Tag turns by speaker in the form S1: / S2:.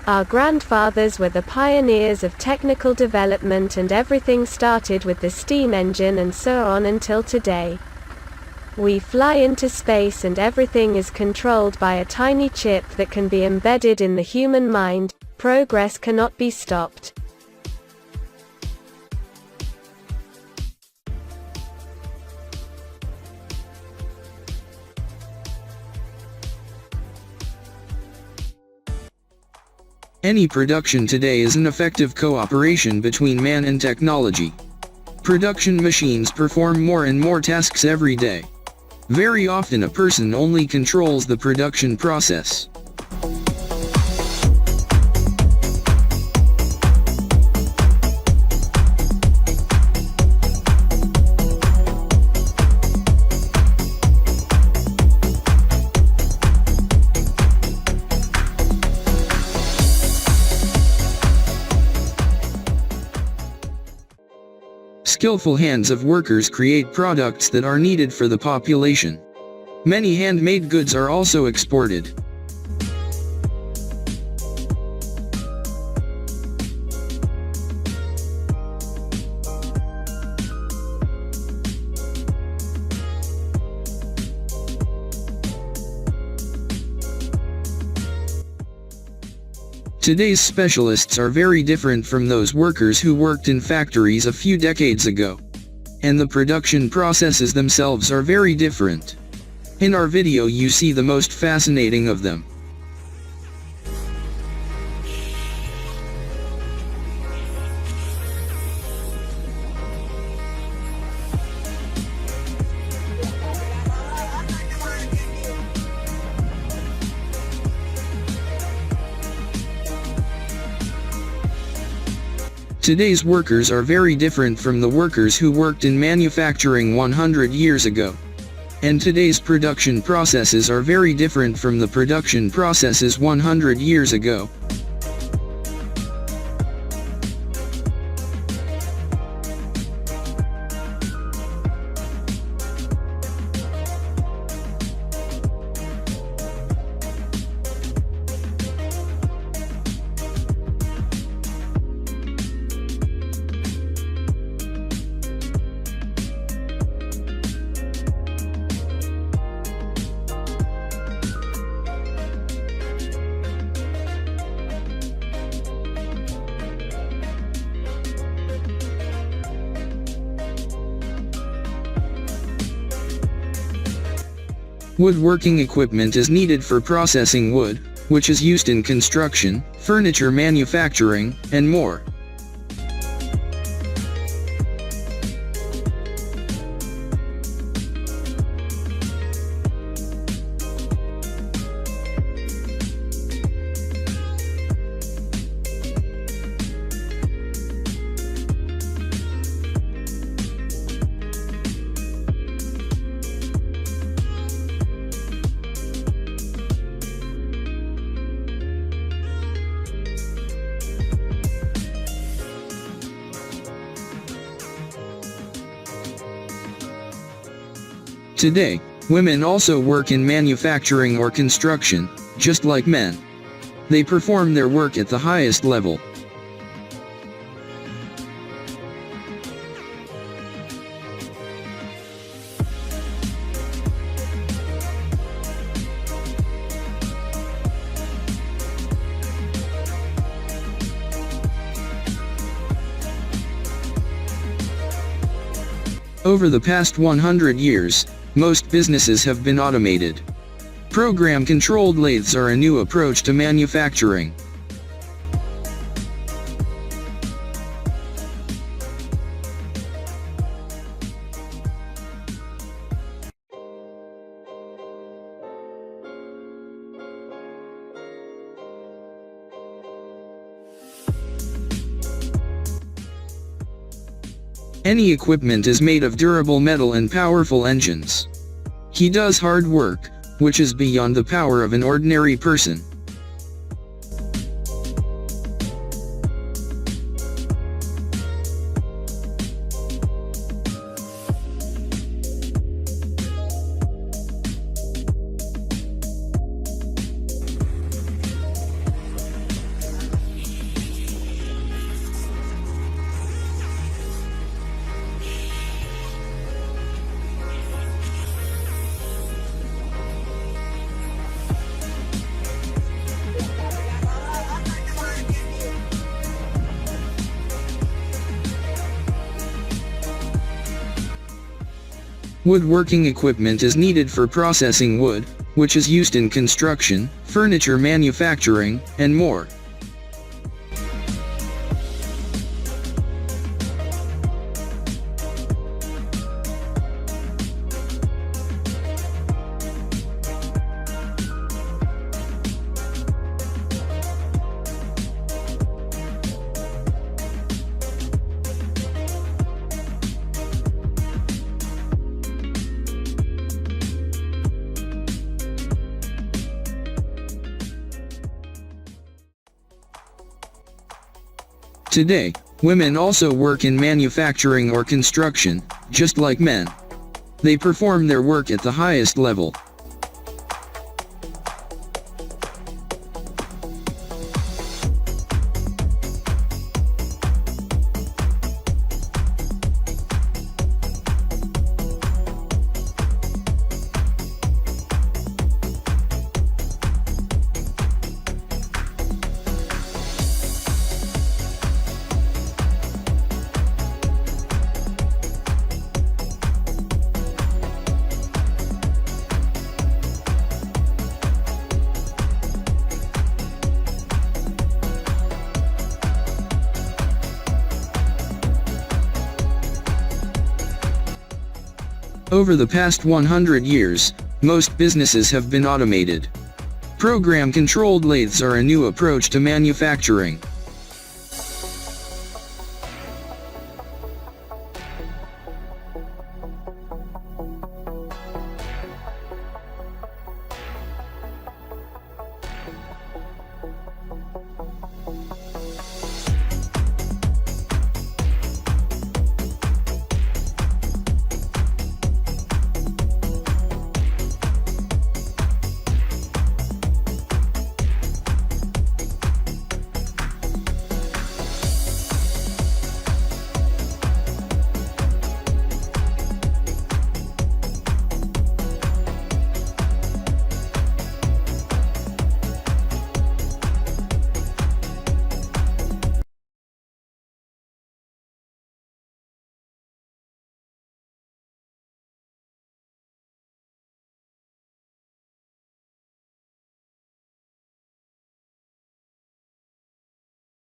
S1: Our grandfathers were the pioneers of technical development, and everything started with the steam engine and so on until today. We fly into space and everything is controlled by a tiny chip that can be embedded in the human mind. Progress cannot be stopped.
S2: Any production today is an effective cooperation between man and technology. Production machines perform more and more tasks every day. Very often a person only controls the production process. Skillful hands of workers create products that are needed for the population. Many handmade goods are also exported. Today's specialists are very different from those workers who worked in factories a few decades ago. And the production processes themselves are very different. In our video you see the most fascinating of them. Today's workers are very different from the workers who worked in manufacturing 100 years ago. And today's production processes are very different from the production processes 100 years ago. Woodworking equipment is needed for processing wood, which is used in construction, furniture manufacturing, and more. Today, women also work in manufacturing or construction, just like men. They perform their work at the highest level. Over the past 100 years, most businesses have been automated. Program-controlled lathes are a new approach to manufacturing. Any equipment is made of durable metal and powerful engines. He does hard work, which is beyond the power of an ordinary person. Woodworking equipment is needed for processing wood, which is used in construction, furniture manufacturing, and more. Today, women also work in manufacturing or construction, just like men. They perform their work at the highest level. Over the past 100 years, most businesses have been automated. Program-controlled lathes are a new approach to manufacturing.